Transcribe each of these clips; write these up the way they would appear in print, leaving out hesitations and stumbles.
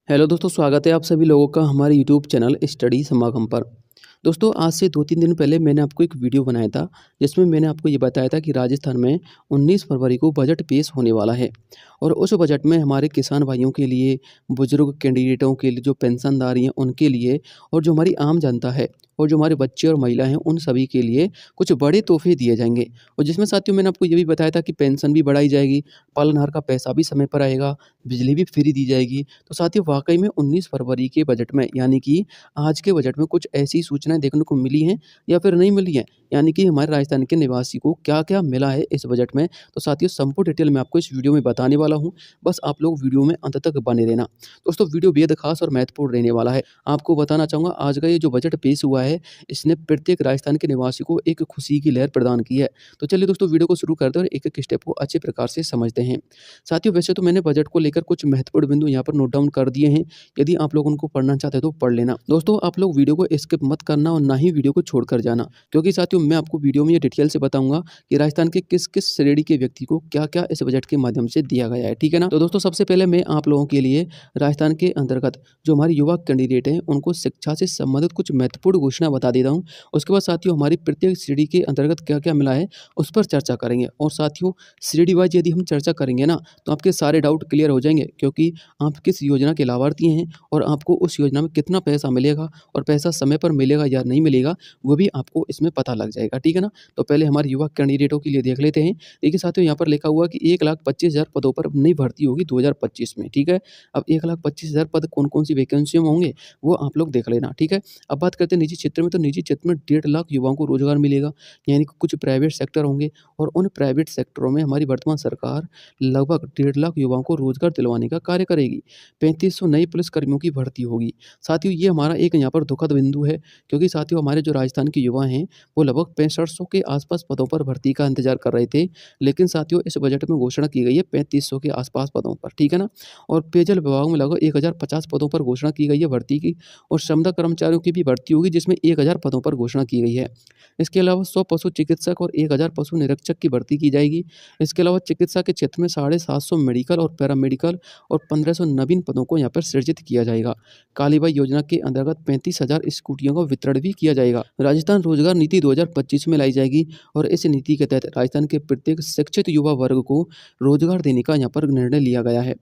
Hello दोस्तों, स्वागत है आप सभी लोगों का हमारे यूट्यूब चैनल स्टडी समागम पर। दोस्तों, आज से 2-3 दिन पहले मैंने आपको एक वीडियो बनाया था, जिसमें मैंने आपको ये बताया था कि राजस्थान में 19 फरवरी को बजट पेश होने वाला है और उस बजट में हमारे किसान भाइयों के लिए, बुजुर्ग कैंडिडेटों के लिए, जो पेंशनधारी हैं उनके लिए और जो हमारी आम जनता है और जो हमारे बच्चे और महिला हैं उन सभी के लिए कुछ बड़े तोहफ़े दिए जाएँगे। और जिसमें साथियों मैंने आपको ये भी बताया था कि पेंशन भी बढ़ाई जाएगी, पालनहार का पैसा भी समय पर आएगा, बिजली भी फ्री दी जाएगी। तो साथियों, वाक़ई में 19 फरवरी के बजट में यानी कि आज के बजट में कुछ ऐसी सूचनाएँ देखने को मिली हैं या फिर नहीं मिली हैं, यानी कि हमारे राजस्थान के निवासी को क्या-क्या मिला है इस बजट में। तो साथियों, संपूर्ण डिटेल मैं आपको इस वीडियो में बताने वाला हूँ, बस आप लोग वीडियो में अंत तक बने रहना। दोस्तों, वीडियो बेहद ख़ास और महत्वपूर्ण रहने वाला है। आपको बताना चाहूँगा, आज का ये जो बजट पेश हुआ है, इसने प्रत्येक राजस्थान के निवासी को एक खुशी की लहर प्रदान की है। तो चलिए दोस्तों, वीडियो को शुरू करते हैं और एक-एक स्टेप को अच्छे प्रकार से समझते हैं। साथियों, वैसे तो मैंने बजट को लेकर कुछ महत्वपूर्ण बिंदु यहाँ पर नोट डाउन कर दिए हैं। यदि आप लोग उनको पढ़ना चाहते हैं तो पढ़ लेना। दोस्तों, आप लोग वीडियो को स्किप मत करना और ना ही वीडियो को छोड़कर जाना, क्योंकि साथियों मैं आपको वीडियो में ये डिटेल से बताऊँगा कि राजस्थान के किस-किस श्रेणी के व्यक्ति को क्या-क्या इस बजट के माध्यम से दिया गया है। ठीक है ना? तो दोस्तों, सबसे पहले मैं आप लोगों के लिए राजस्थान के अंतर्गत जो हमारे युवा कैंडिडेट हैं, उनको शिक्षा से संबंधित कुछ महत्वपूर्ण घोषणा बता देता हूँ। उसके बाद साथियों, हमारी प्रत्येक श्रेणी के अंतर्गत क्या-क्या मिला है, उस पर चर्चा करेंगे। और साथियों, श्रेणी वाइज़ यदि हम चर्चा करेंगे ना, तो आपके सारे डाउट क्लियर हो जाएँगे, क्योंकि आप किस योजना के लाभार्थी हैं और आपको उस योजना में कितना पैसा मिलेगा और पैसा समय पर मिलेगा या नहीं मिलेगा, वो भी आपको इसमें पता लग जाएगा। ठीक है ना? तो पहले हमारे युवा कैंडिडेटों के लिए देख लेते हैं। देखिए साथियों, यहाँ पर लिखा हुआ है कि 1,25,000 पदों पर नई भर्ती होगी 2025 में। ठीक है? अब 1,25,000 पद कौन-कौन सी वैकेंसियों में होंगे, वो आप लोग देख लेना। ठीक है? अब बात करते हैं निजी क्षेत्र में, तो निजी क्षेत्र में 1.5 लाख युवाओं को रोज़गार मिलेगा, यानी कि कुछ प्राइवेट सेक्टर होंगे और उन प्राइवेट सेक्टरों में हमारी वर्तमान सरकार लगभग 1.5 लाख युवाओं को रोज़गार दिलवाने का कार्य करेगी। 3500 नए पुलिस कर्मियों की भर्ती होगी। साथियों, ये हमारा एक यहाँ पर दुखद बिंदु है, क्योंकि साथियों हमारे जो राजस्थान के युवा हैं, वो लगभग 6500 के आस-पास पदों पर भर्ती का इंतज़ार कर रहे थे। लेकिन साथियों, इस बजट में घोषणा की गई है 3500 के आस-पास पदों पर, ठीक है ना? और पेयजल विभाग में लगभग 1050 पदों पर घोषणा की गई है भर्ती की और श्रमदा कर्मचारियों की भी भर्ती होगी, जिसमें 1000 पदों पर घोषणा की गई है। इसके अलावा 100 पशु चिकित्सक और 1000 पशु निरीक्षक की भर्ती की जाएगी। इसके अलावा चिकित्सा के क्षेत्र में 750 मेडिकल और पैरामेडिकल और 1500 नवीन पदों को यहाँ पर सृजित किया जाएगा। काली बाई योजना के अंतर्गत 35,000 स्कूटियों का वितरण भी किया जाएगा। राजस्थान रोजगार नीति 2025 में लाई जाएगी और इस नीति के तहत राजस्थान के प्रत्येक शिक्षित युवा वर्ग को रोजगार देने का यहाँ पर निर्णय लिया गया है।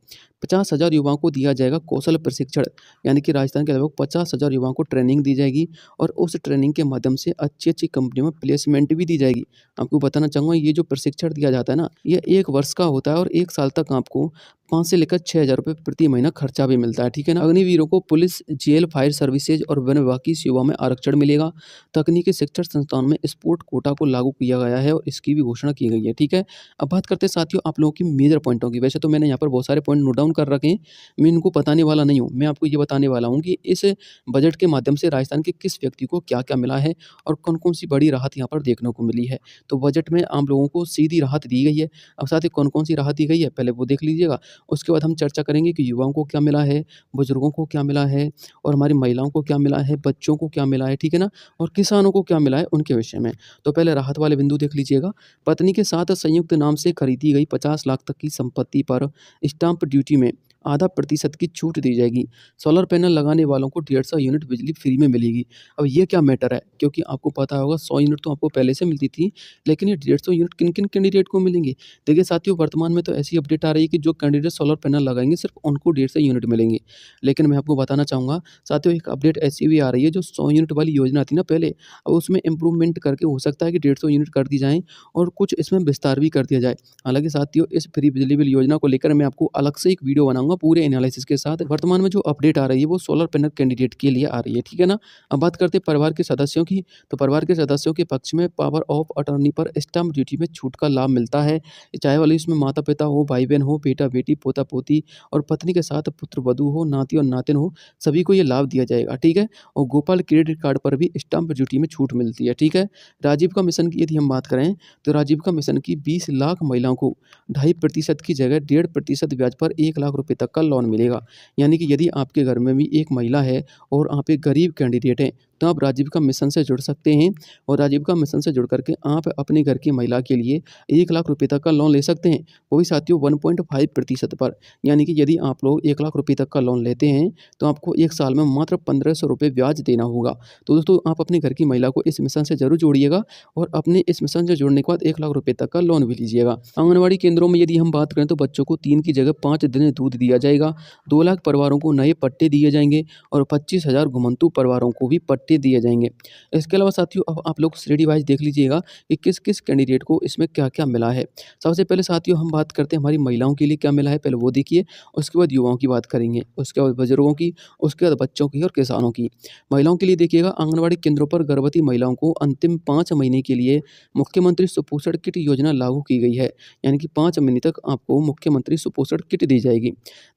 50,000 युवाओं को दिया जाएगा कौशल प्रशिक्षण, यानी कि राजस्थान के लगभग 50,000 युवाओं को ट्रेनिंग दी जाएगी और उस ट्रेनिंग के माध्यम से अच्छी-अच्छी कंपनियों में प्लेसमेंट भी दी जाएगी। आपको बताना चाहूँगा, ये जो प्रशिक्षण दिया जाता है ना, ये 1 वर्ष का होता है और 1 साल तक आपको 5 से लेकर 6,000 रुपए प्रति महीना खर्चा भी मिलता है, ठीक है ना? अग्निवीरों को पुलिस, जेल, फायर सर्विसेज और वन विभाग की सेवा में आरक्षण मिलेगा। तकनीकी शिक्षण संस्थान में स्पोर्ट कोटा को लागू किया गया है और इसकी भी घोषणा की गई है, ठीक है? अब बात करते हैं साथियों आप लोगों की मेजर पॉइंटों की। वैसे तो मैंने यहाँ पर बहुत सारे पॉइंट नोट डाउन कर रखे हैं, मैं इनको बताने वाला नहीं हूँ। मैं आपको ये बताने वाला हूँ कि इस बजट के माध्यम से राजस्थान के किस व्यक्ति को क्या-क्या मिला है और कौन-कौन सी बड़ी राहत यहाँ पर देखने को मिली है। तो बजट में आम लोगों को सीधी राहत दी गई है। अब साथ ही कौन-कौन सी राहत दी गई है, पहले वो देख लीजिएगा। उसके बाद हम चर्चा करेंगे कि युवाओं को क्या मिला है, बुजुर्गों को क्या मिला है और हमारी महिलाओं को क्या मिला है, बच्चों को क्या मिला है, ठीक है ना? और किसानों को क्या मिला है, उनके विषय में। तो पहले राहत वाले बिंदु देख लीजिएगा। पत्नी के साथ संयुक्त नाम से खरीदी गई 50 लाख तक की संपत्ति पर स्टाम्प ड्यूटी में आधा प्रतिशत की छूट दी जाएगी। सोलर पैनल लगाने वालों को 150 यूनिट बिजली फ्री में मिलेगी। अब ये क्या मैटर है, क्योंकि आपको पता होगा 100 यूनिट तो आपको पहले से मिलती थी, लेकिन ये 150 यूनिट किन-किन कैंडिडेट को मिलेंगे? देखिए साथियों, वर्तमान में तो ऐसी अपडेट आ रही है कि जो कैंडिडेट सोलर पैनल लगाएँगे सिर्फ़ उनको 150 यूनिट मिलेंगे। लेकिन मैं आपको बताना चाहूँगा साथियों, एक अपडेट ऐसी भी आ रही है, जो 100 यूनिट वाली योजना थी ना पहले, अब उसमें इम्प्रूवमेंट करके हो सकता है कि 150 यूनिट कर दी जाएँ और कुछ इसमें विस्तार भी कर दिया जाए। हालाँकि साथियों, इस फ्री बिजली बिल योजना को लेकर मैं आपको अलग से एक वीडियो बनाऊँगा पूरे एनालिसिस के साथ। वर्तमान में जो अपडेट आ रही है वो सोलर पैनल कैंडिडेट के लिए आ रही है, ठीक है ना? अब बात करते हैं परिवार के सदस्यों की, तो परिवार के सदस्यों के पक्ष में पावर ऑफ अटॉर्नी पर स्टाम्प ड्यूटी में छूट का लाभ मिलता है। चाहे वाले इसमें माता-पिता हो, भाई-बहन हो, बेटा-बेटी, पोता-पोती और पत्नी के साथ पुत्र-वधू हो, नाती और नातिन हो, सभी को ये लाभ दिया जाएगा, ठीक है? और गोपाल क्रेडिट कार्ड पर भी स्टाम्प ड्यूटी में छूट मिलती है, ठीक है? राजीविका मिशन की यदि हम बात करें, तो राजीविका मिशन की 20 लाख महिलाओं को 2.5% की जगह 1.5% ब्याज पर 1 लाख रुपए तक का लोन मिलेगा। यानी कि यदि आपके घर में भी एक महिला है और आप एक गरीब कैंडिडेट हैं, तो आप राजीविका मिशन से जुड़ सकते हैं और राजीविका मिशन से जुड़ करके आप अपने घर की महिला के लिए 1 लाख रुपये तक का लोन ले सकते हैं, वो भी साथियों 1.5% पर। यानी कि यदि आप लोग 1 लाख रुपये तक का लोन लेते हैं तो आपको 1 साल में मात्र 1500 रुपये ब्याज देना होगा। तो दोस्तों आप अपने घर की महिला को इस मिशन से ज़रूर जोड़िएगा और अपने इस मिशन से जुड़ने के बाद 1 लाख रुपये तक का लोन भी लीजिएगा। आंगनबाड़ी केंद्रों में यदि हम बात करें तो बच्चों को 3 की जगह 5 दिन दूध दिया जाएगा। 2 लाख परिवारों को नए पट्टे दिए जाएंगे और 25,000 घुमंतु परिवारों को भी पट्टे दिए जाएंगे। इसके अलावा साथियों अब आप लोग श्रेणी वाइज देख लीजिएगा कि किस किस कैंडिडेट को इसमें क्या क्या मिला है। सबसे पहले साथियों हम बात करते हैं हमारी महिलाओं के लिए क्या मिला है, पहले वो देखिए। उसके बाद युवाओं की बात करेंगे, उसके बाद बुजुर्गों की, उसके बाद बच्चों की और किसानों की। महिलाओं के लिए देखिएगा, आंगनबाड़ी केंद्रों पर गर्भवती महिलाओं को अंतिम 5 महीने के लिए मुख्यमंत्री सुपोषण किट योजना लागू की गई है। यानी कि 5 महीने तक आपको मुख्यमंत्री सुपोषण किट दी जाएगी।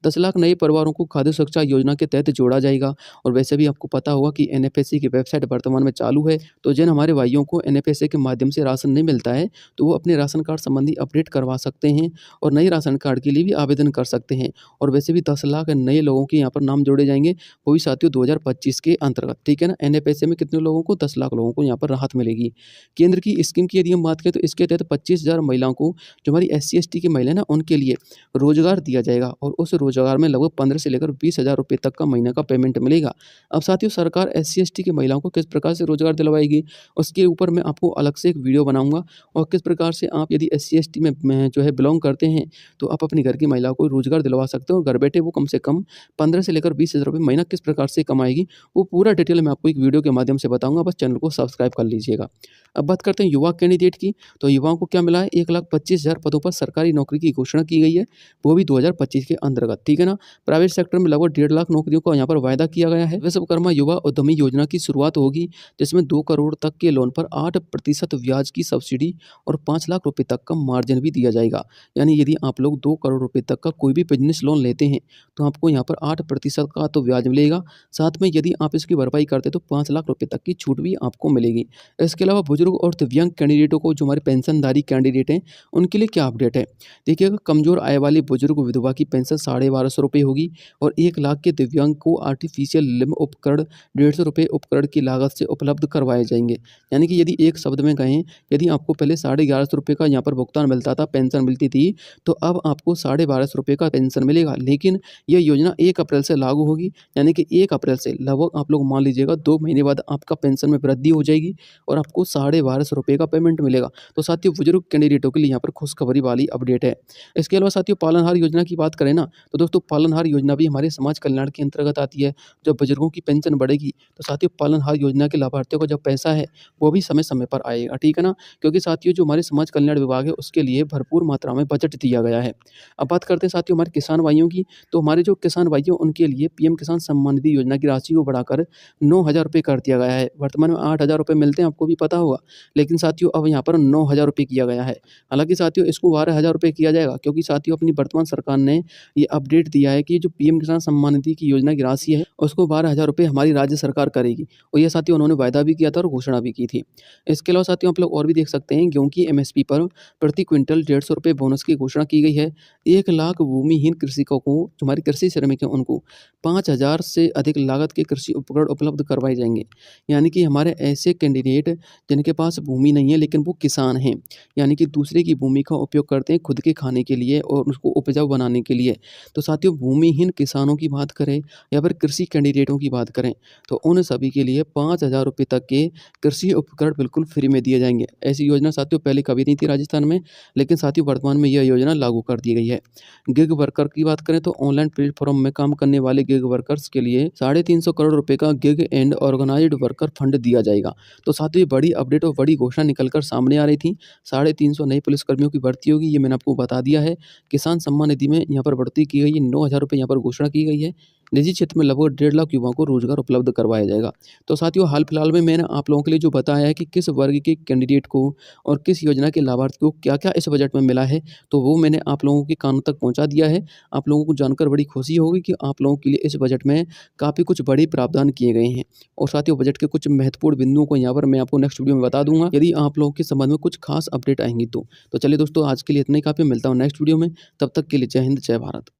10 लाख नए परिवारों को खाद्य सुरक्षा योजना के तहत जोड़ा जाएगा। और वैसे भी आपको पता होगा कि एनएफएससी की वेबसाइट वर्तमान में चालू है, तो जिन हमारे भाइयों को एनएफएससी के माध्यम से राशन नहीं मिलता है तो वो अपने राशन कार्ड संबंधी अपडेट करवा सकते हैं और नए राशन कार्ड के लिए भी आवेदन कर सकते हैं। और वैसे भी 10 लाख नए लोगों के यहाँ पर नाम जोड़े जाएंगे, वो भी साथियों 2025 के अंतर्गत, ठीक है ना। एनएफएससी में कितने लोगों को, 10 लाख लोगों को यहाँ पर राहत मिलेगी। केंद्र की स्कीम की यदि हम बात करें तो इसके तहत 25,000 महिलाओं को, जो हमारी SC ST की महिला है ना, उनके लिए रोजगार दिया जाएगा और उस रोजगार में लगभग 15 से लेकर 20,000 रुपये तक का महीने का पेमेंट मिलेगा। अब साथियों सरकार SC ST की महिलाओं को किस प्रकार से रोजगार दिलवाएगी, उसके ऊपर मैं आपको अलग से एक वीडियो बनाऊंगा। और किस प्रकार से आप यदि SC ST में जो है बिलोंग करते हैं तो आप अपनी घर की महिला को रोजगार दिलवा सकते हो। घर बैठे वो कम से कम 15 से लेकर 20,000 रुपये महीना किस प्रकार से कमाएगी, वो पूरा डिटेल मैं आपको एक वीडियो के माध्यम से बताऊंगा। बस चैनल को सब्सक्राइब कर लीजिएगा। अब बात करते हैं युवा कैंडिडेट की, तो युवाओं को क्या मिला है, 1,25,000 पदों पर सरकारी नौकरी की घोषणा की गई है, वो भी 2025 के अंतर्गत, ठीक है ना। प्राइवेट सेक्टर में लगभग 1.5 लाख नौकरियों का यहाँ पर वायदा किया गया है। विश्वकर्मा युवा उद्यमी योजना की शुरुआत होगी, जिसमें 2 करोड़ तक के लोन पर 8% ब्याज की सब्सिडी और 5 लाख रुपए तक का मार्जिन भी दिया जाएगा। यानी यदि आप लोग 2 करोड़ रुपए तक का कोई भी बिजनेस लोन लेते हैं तो आपको यहाँ पर 8% का तो ब्याज मिलेगा, साथ में यदि आप इसकी भरपाई करते तो 5 लाख रुपए तक की छूट भी आपको मिलेगी। इसके अलावा बुजुर्ग और दिव्यांग कैंडिडेटों को, जो हमारे पेंशनधारी कैंडिडेट हैं, उनके लिए क्या अपडेट है। देखिएगा, कमजोर आय वाली बुजुर्ग विधवा की पेंशन 1250 रुपये होगी और 1 लाख के दिव्यांग को आर्टिफिशियल लिम्ब उपकरण 150 रुपये उपकरण की लागत से उपलब्ध करवाए जाएंगे। यानी कि यदि एक शब्द में कहें, यदि आपको पहले 1150 रुपये का यहाँ पर भुगतान मिलता था, पेंशन मिलती थी, तो अब आपको 1250 रुपये का पेंशन मिलेगा। लेकिन यह योजना 1 अप्रैल से लागू होगी, यानी कि 1 अप्रैल से लगभग आप लोग मान लीजिएगा 2 महीने बाद आपका पेंशन में वृद्धि हो जाएगी और आपको 1250 रुपये का पेमेंट मिलेगा। तो साथियों बुजुर्ग कैंडिडेटों के लिए यहाँ पर खुशखबरी वाली अपडेट है। इसके अलावा साथियों पालनहार योजना की बात करें ना, तो दोस्तों पालनहार योजना भी हमारे समाज कल्याण के अंतर्गत आती है। जब बुजुर्गों की पेंशन बढ़ेगी तो साथियों पालनहार योजना के लाभार्थियों को जब पैसा है वो भी समय समय पर आएगा, ठीक है ना। क्योंकि साथियों जो हमारे समाज कल्याण विभाग है उसके लिए भरपूर मात्रा में बजट दिया गया है। अब बात करते हैं साथियों हमारे किसान भाइयों की, तो हमारे जो किसान भाइयों उनके लिए PM किसान सम्मान निधि योजना की राशि को बढ़ाकर 9,000 रुपये कर दिया गया है। वर्तमान में 8,000 रुपये मिलते हैं, आपको भी पता होगा, लेकिन साथियों अब यहाँ पर 9,000 रुपये किया गया है। हालांकि साथियों इसको 12,000 रुपये किया जाएगा, क्योंकि साथियों अपनी वर्तमान सरकार ने ये अपडेट दिया है कि जो PM किसान सम्मान निधि की योजना की राशि है उसको 12,000 रुपये हमारी राज्य सरकार करेगी। और ये साथियों उन्होंने वायदा भी किया था और घोषणा भी की थी। इसके अलावा साथियों आप लोग और भी देख सकते हैं, गेहूं की MSP पर प्रति क्विंटल 150 रुपये बोनस की घोषणा की गई है। 1 लाख भूमिहीन कृषकों को, जो हमारे कृषि श्रमिक हैं, उनको 5,000 से अधिक लागत के कृषि उपकरण उपलब्ध करवाए जाएंगे। यानी कि हमारे ऐसे कैंडिडेट जिनके पास भूमि नहीं है लेकिन वो किसान हैं, यानी कि दूसरे की भूमि का उपयोग करते हैं खुद के खाने के लिए और उसको उपजाऊ बनाने के लिए। तो साथियों भूमिहीन किसानों की बात करें या फिर कृषि कैंडिडेटों की बात करें तो उन सभी के लिए 5,000 रुपये तक के कृषि उपकरण बिल्कुल फ्री में दिए जाएंगे। ऐसी योजना साथियों पहले कभी नहीं थी राजस्थान में, लेकिन साथियों वर्तमान में यह योजना लागू कर दी गई है। गिग वर्कर की बात करें तो ऑनलाइन प्लेटफॉर्म में काम करने वाले गिग वर्कर्स के लिए 350 करोड़ रुपए का gig and organised worker fund दिया जाएगा। तो साथियों ये बड़ी अपडेट और बड़ी घोषणा निकलकर सामने आ रही थी। 350 नए पुलिसकर्मियों की भर्ती होगी, ये मैंने आपको बता दिया है। किसान सम्मान निधि में यहाँ पर बढ़ोतरी की गई है, 9,000 रुपये यहाँ पर घोषणा की गई है। निजी क्षेत्र में लगभग 1.5 लाख युवाओं को रोजगार उपलब्ध करवाया जाएगा। तो साथियों हाल फिलहाल में मैंने आप लोगों के लिए जो बताया है कि किस वर्ग के कैंडिडेट को और किस योजना के लाभार्थी को क्या क्या इस बजट में मिला है, तो वो मैंने आप लोगों के कानों तक पहुंचा दिया है। आप लोगों को जानकर बड़ी खुशी होगी कि आप लोगों के लिए इस बजट में काफ़ी कुछ बड़े प्रावधान किए गए हैं। और साथियों बजट के कुछ महत्वपूर्ण बिंदुओं को यहाँ पर मैं आपको नेक्स्ट वीडियो में बता दूंगा, यदि आप लोगों के संबंध में कुछ खास अपडेट आएंगी तो चलिए दोस्तों आज के लिए इतना ही काफ़ी, मिलता हूँ नेक्स्ट वीडियो में। तब तक के लिए जय हिंद, जय भारत।